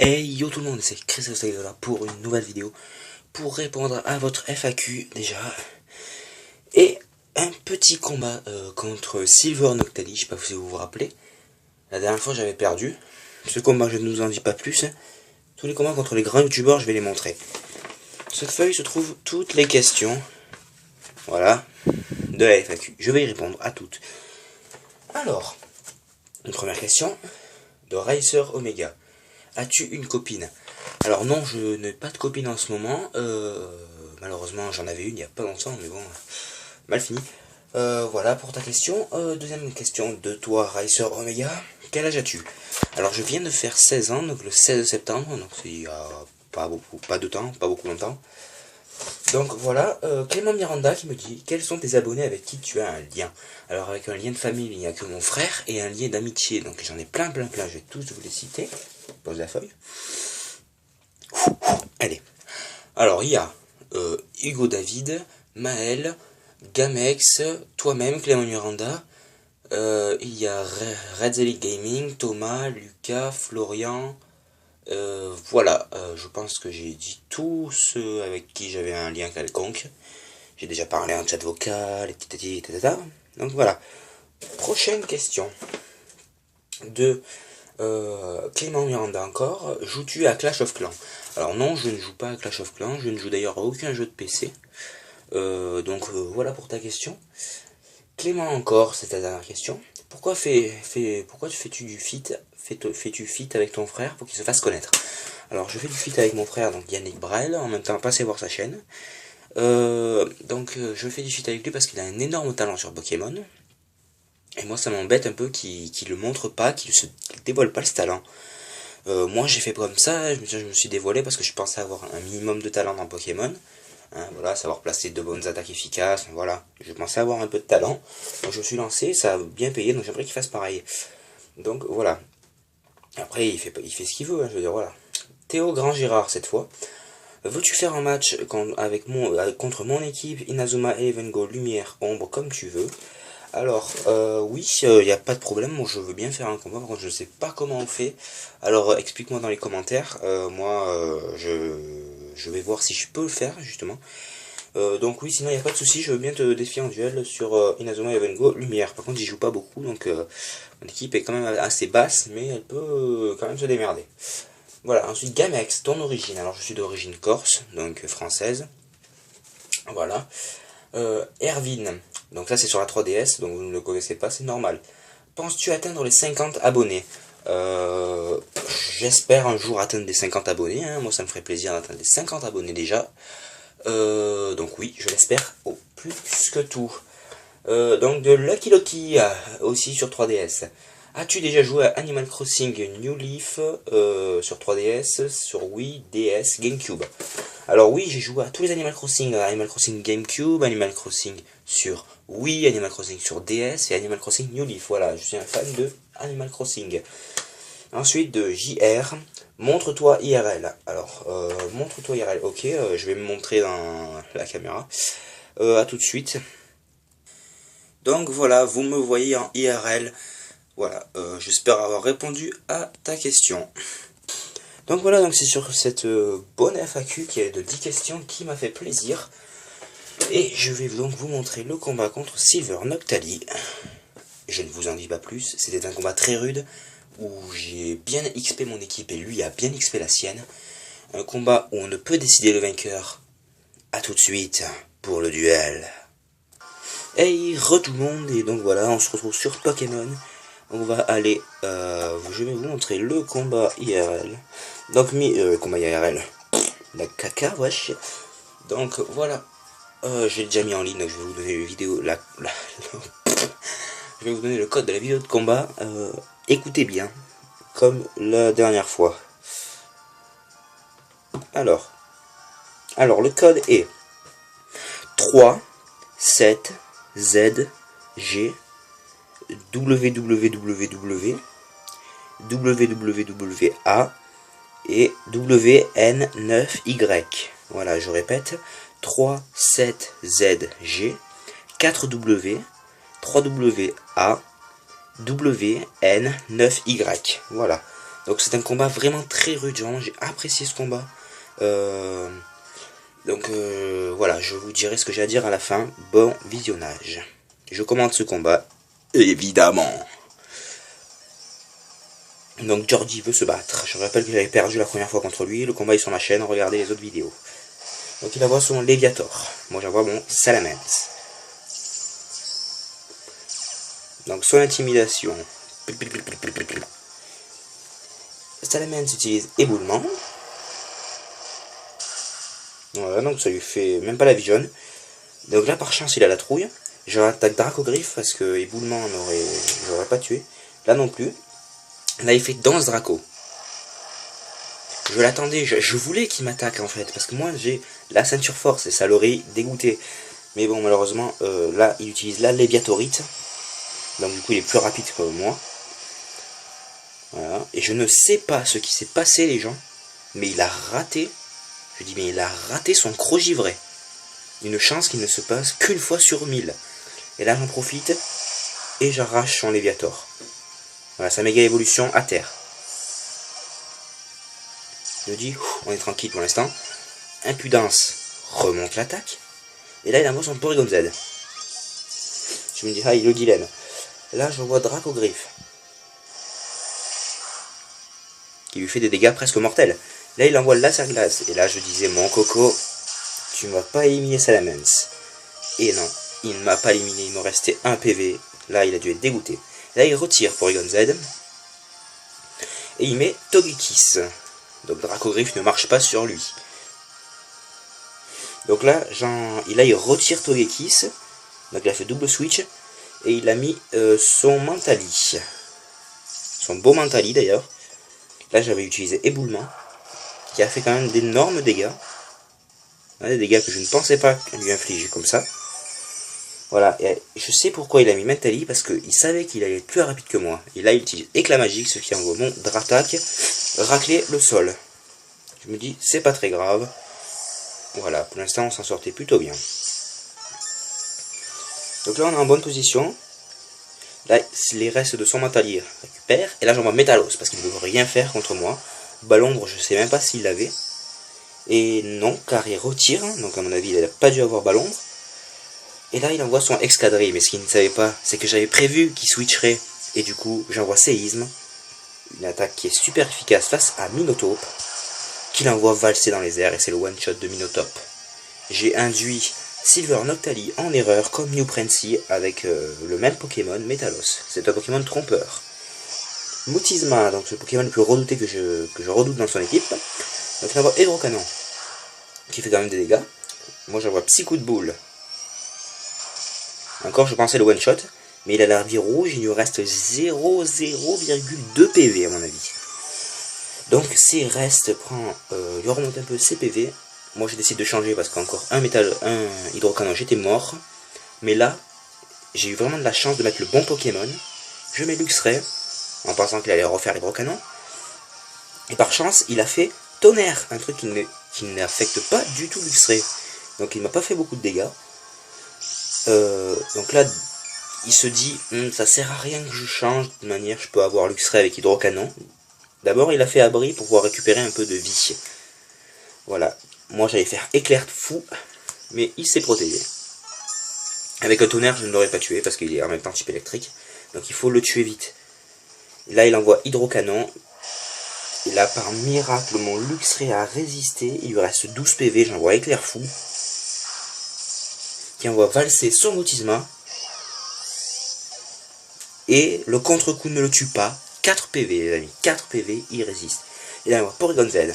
Hey yo tout le monde, c'est Chris là pour une nouvelle vidéo pour répondre à votre FAQ déjà. Et un petit combat contre Silver Noctali, je sais pas si vous vous rappelez. La dernière fois j'avais perdu. Ce combat je ne vous en dis pas plus. Tous les combats contre les grands youtubeurs je vais les montrer. Cette feuille se trouve toutes les questions. Voilà. De la FAQ. Je vais y répondre à toutes. Alors, une première question de Racer Omega. As-tu une copine? Alors non, je n'ai pas de copine en ce moment. Malheureusement, j'en avais une il n'y a pas longtemps, mais bon, mal fini. Voilà pour ta question. Deuxième question de toi, Racer Omega. Quel âge as-tu? Alors je viens de faire 16 ans, donc le 16 septembre, donc c'est il y a pas beaucoup, pas de temps, pas beaucoup longtemps. Donc voilà, Clément Miranda qui me dit, quels sont tes abonnés avec qui tu as un lien? Alors avec un lien de famille, il n'y a que mon frère, et un lien d'amitié, donc j'en ai plein, je vais tous vous les citer. Pose la feuille. Allez. Alors il y a Hugo David, Maël, Gamex, toi-même, Clément Miranda. Il y a Red Zelly Gaming, Thomas, Lucas, Florian. Voilà, je pense que j'ai dit tous ceux avec qui j'avais un lien quelconque. J'ai déjà parlé en chat vocal, etc. Donc voilà. Prochaine question de Clément Miranda encore. Joues-tu à Clash of Clans? Alors non, je ne joue pas à Clash of Clans. Je ne joue d'ailleurs à aucun jeu de PC. Voilà pour ta question. Clément encore, c'est ta dernière question. Pourquoi fais-tu du feat fais-tu feat avec ton frère pour qu'il se fasse connaître? Alors je fais du feat avec mon frère, donc Yannick Braille, en même temps passez voir sa chaîne. Je fais du feat avec lui parce qu'il a un énorme talent sur Pokémon. Et moi ça m'embête un peu qu'il le montre pas, qu'il dévoile pas ce talent. Moi j'ai fait comme ça, je me suis dévoilé parce que je pensais avoir un minimum de talent dans Pokémon. Hein, voilà, savoir placer de bonnes attaques efficaces, voilà. Je pensais avoir un peu de talent. Donc je me suis lancé, ça a bien payé, donc j'aimerais qu'il fasse pareil. Donc voilà. Après il fait ce qu'il veut, hein, je veux dire, voilà. Théo Grand Girard cette fois. Veux-tu faire un match contre mon équipe Inazuma Eleven Go Lumière Ombre comme tu veux? Alors, oui, il n'y a pas de problème, moi je veux bien faire un combat, par contre je ne sais pas comment on fait. Alors explique-moi dans les commentaires, je vais voir si je peux le faire justement. Donc oui, sinon il n'y a pas de souci, je veux bien te défier en duel sur Inazuma Eleven Go Lumière. Par contre j'y joue pas beaucoup, donc mon équipe est quand même assez basse, mais elle peut quand même se démerder. Voilà, ensuite Gamex, ton origine. Alors je suis d'origine corse, donc française. Voilà. Erwin, donc ça c'est sur la 3DS, donc vous ne le connaissez pas, c'est normal. Penses-tu atteindre les 50 abonnés? J'espère un jour atteindre les 50 abonnés, hein. Moi ça me ferait plaisir d'atteindre les 50 abonnés déjà. Donc oui, je l'espère au plus que tout. Donc de Lucky Lucky aussi sur 3DS. As-tu déjà joué à Animal Crossing New Leaf sur 3DS, sur Wii, DS, GameCube? Alors oui, j'ai joué à tous les Animal Crossing, Animal Crossing GameCube, Animal Crossing sur Wii, Animal Crossing sur DS et Animal Crossing New Leaf. Voilà, je suis un fan de Animal Crossing. Ensuite de JR, montre-toi IRL. Alors, montre-toi IRL, ok, je vais me montrer dans la caméra. À tout de suite. Donc voilà, vous me voyez en IRL. Voilà, j'espère avoir répondu à ta question. Donc voilà, donc c'est sur cette bonne FAQ qui est de 10 questions qui m'a fait plaisir. Et je vais donc vous montrer le combat contre Silver Noctali. Je ne vous en dis pas plus, c'était un combat très rude où j'ai bien XP mon équipe et lui a bien XP la sienne. Un combat où on ne peut décider le vainqueur. A tout de suite pour le duel. Hey, tout le monde, et donc voilà, on se retrouve sur Pokémon. On va aller, je vais vous montrer le combat IRL. Donc, combat IRL, la caca, wesh. Donc voilà, j'ai déjà mis en ligne, donc je vais vous donner une vidéo, je vais vous donner le code de la vidéo de combat. Écoutez bien, comme la dernière fois. Alors le code est 3 7 Z G www, WWWA et WN9Y. Voilà, je répète, 3 7 ZG 4W 3WA WN9Y. Voilà. Donc c'est un combat vraiment très rude, vraiment j'ai apprécié ce combat. Voilà, je vous dirai ce que j'ai à dire à la fin. Bon visionnage. Je commande ce combat, évidemment. Donc Georgie veut se battre. Je rappelle que j'avais perdu la première fois contre lui. Le combat est sur ma chaîne, regardez les autres vidéos. Donc il envoie son Léviator. Moi j'envoie mon Salamence. Donc son intimidation. Salamence utilise éboulement. Voilà, donc ça lui fait même pas la vision. Donc là par chance il a la trouille. Je attaque Dracogriffe parce que éboulement j'aurais pas tué. Là non plus. Là il fait danse Draco. Je l'attendais, je voulais qu'il m'attaque en fait. Parce que moi j'ai la ceinture force et ça l'aurait dégoûté. Mais bon malheureusement là il utilise la Léviatorite. Donc du coup il est plus rapide que moi. Voilà. Et je ne sais pas ce qui s'est passé les gens. Mais il a raté. Je dis mais il a raté son croc givré. Une chance qu'il ne se passe qu'une fois sur 1000. Et là j'en profite. Et j'arrache son Léviator. Voilà, sa méga évolution à terre. Je dis, on est tranquille pour l'instant. Impudence remonte l'attaque. Et là il envoie son Porygon Z. Je me dis, ah il est le dilemme. Là je vois Dracogriffe. Qui lui fait des dégâts presque mortels. Là il envoie le laser glace. Et là je disais, mon coco, tu m'as pas éliminé Salamence. Et non, il ne m'a pas éliminé, il me restait un PV. Là il a dû être dégoûté. Là il retire Porygon Z. Et il met Togekiss. Donc Dracogriffe ne marche pas sur lui. Donc là il retire Togekiss. Donc il a fait double switch. Et il a mis son Mentali. Son beau Mentali d'ailleurs. Là j'avais utilisé éboulement. Qui a fait quand même d'énormes dégâts. Des dégâts que je ne pensais pas lui infliger comme ça. Voilà, et je sais pourquoi il a mis Mentali, parce qu'il savait qu'il allait être plus rapide que moi. Et là il utilise éclat magique, ce qui envoie mon Dratak racler le sol. Je me dis, c'est pas très grave. Voilà, pour l'instant on s'en sortait plutôt bien. Donc là on est en bonne position. Là les restes de son Mentali récupèrent. Et là j'envoie Métalos, parce qu'il ne veut rien faire contre moi. Balombre, je sais même pas s'il l'avait. Et non, car il retire, donc à mon avis il n'a pas dû avoir Balombre. Et là il envoie son Excadrille, mais ce qu'il ne savait pas, c'est que j'avais prévu qu'il switcherait. Et du coup j'envoie Séisme, une attaque qui est super efficace face à Minotaur, qu'il envoie valser dans les airs, et c'est le one shot de Minotaur. J'ai induit Silver Noctali en erreur comme New Prancy avec le même Pokémon, Métalos. C'est un Pokémon trompeur. Mutisma, donc ce Pokémon le plus redouté que je redoute dans son équipe. Donc il envoie Hydrocanon, qui fait quand même des dégâts. Moi j'envoie Psy Coup de Boule. Encore je pensais le one shot, mais il a l'air rouge, il lui reste 0,2 PV à mon avis. Donc ses restes lui remonte un peu ses PV. Moi j'ai décidé de changer parce qu'encore un Hydrocanon j'étais mort. Mais là, j'ai eu vraiment de la chance de mettre le bon Pokémon. Je mets Luxray, en pensant qu'il allait refaire l'Hydrocanon. Et par chance, il a fait Tonnerre, un truc qui n'affecte pas du tout Luxray. Donc il m'a pas fait beaucoup de dégâts. Donc là, il se dit, ça sert à rien que je change, de toute manière je peux avoir Luxray avec Hydrocanon. D'abord il a fait abri pour pouvoir récupérer un peu de vie. Voilà, moi j'allais faire éclair fou, mais il s'est protégé. Avec un Tonnerre je ne l'aurais pas tué parce qu'il est en même temps type électrique. Donc il faut le tuer vite. Et là il envoie Hydrocanon. Et là par miracle mon Luxray a résisté. Il lui reste 12 PV, j'envoie éclair fou. Qui envoie valser son Mutisma. Et le contre-coup ne le tue pas. 4 PV les amis, 4 PV, il résiste. Et là on voit Porygon Z.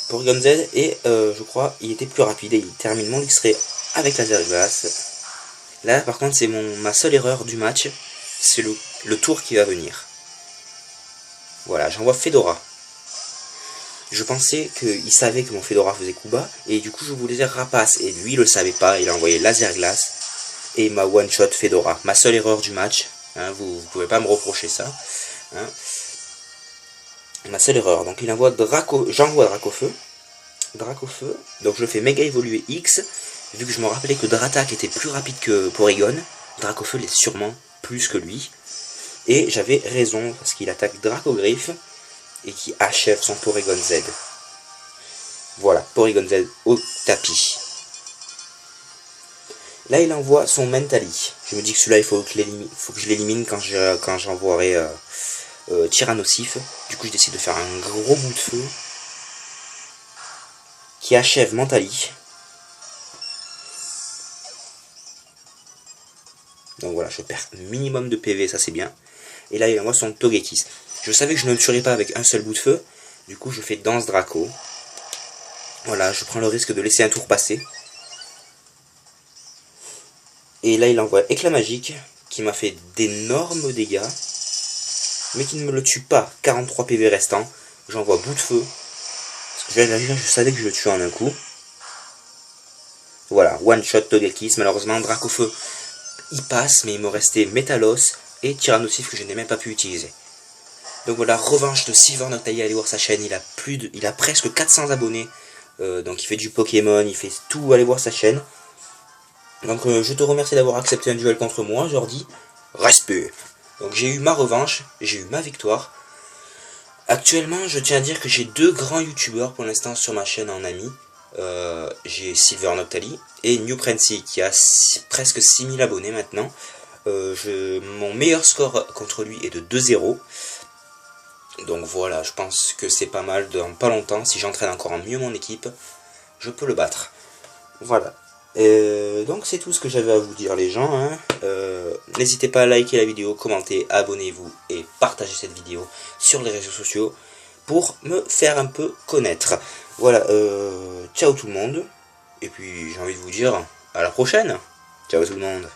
Porygon Z et je crois il était plus rapide et il termine mon Luxray avec laser glace. Là par contre c'est ma seule erreur du match. C'est le tour qui va venir. Voilà, j'envoie Fedora. Je pensais qu'il savait que mon Fedora faisait coup bas. Et du coup je voulais rapace. Et lui il le savait pas, il a envoyé laser glace. Et il m'a one shot Fedora. Ma seule erreur du match. Hein, vous pouvez pas me reprocher ça. Hein. Ma seule erreur. Donc il envoie j'envoie Dracofeu. Dracofeu. Donc je fais méga évoluer X. Vu que je me rappelais que Dratak était plus rapide que Porygon. Dracofeu l'est sûrement plus que lui. Et j'avais raison, parce qu'il attaque Dracogriffe et qui achève son Porygon Z. Voilà, Porygon Z au tapis. Là, il envoie son Mentali. Je me dis que celui-là, il faut que je l'élimine quand j'envoierai Tyrannosif. Du coup, je décide de faire un gros bout de feu qui achève Mentali. Donc voilà, je perds minimum de PV, ça c'est bien. Et là, il envoie son Togekiss. Je savais que je ne le tuerais pas avec un seul bout de feu. Du coup, je fais Danse Draco. Voilà, je prends le risque de laisser un tour passer. Et là, il envoie Éclat Magique, qui m'a fait d'énormes dégâts, mais qui ne me le tue pas. 43 PV restants. J'envoie Bout de Feu. Parce que je savais que je le tuais en un coup. Voilà, One Shot Togekiss. Malheureusement, Dracofeu, il passe, mais il me restait Métalos et Tyrannosif que je n'ai même pas pu utiliser. Donc voilà, revanche de Silver Noctalia, allez voir sa chaîne. Il a presque 400 abonnés. Donc il fait du Pokémon, il fait tout, allez voir sa chaîne. Donc je te remercie d'avoir accepté un duel contre moi, Jordi. Respect. Donc j'ai eu ma revanche, j'ai eu ma victoire. Actuellement, je tiens à dire que j'ai 2 grands youtubeurs pour l'instant sur ma chaîne en amis. J'ai Silver Noctali et New Prency qui a presque 6000 abonnés maintenant. Mon meilleur score contre lui est de 2-0. Donc voilà, je pense que c'est pas mal. Dans pas longtemps, si j'entraîne encore mieux mon équipe, je peux le battre. Voilà. Donc c'est tout ce que j'avais à vous dire les gens. Hein. N'hésitez pas à liker la vidéo, commenter, abonnez-vous et partagez cette vidéo sur les réseaux sociaux pour me faire un peu connaître. Voilà, ciao tout le monde. Et puis j'ai envie de vous dire à la prochaine. Ciao tout le monde.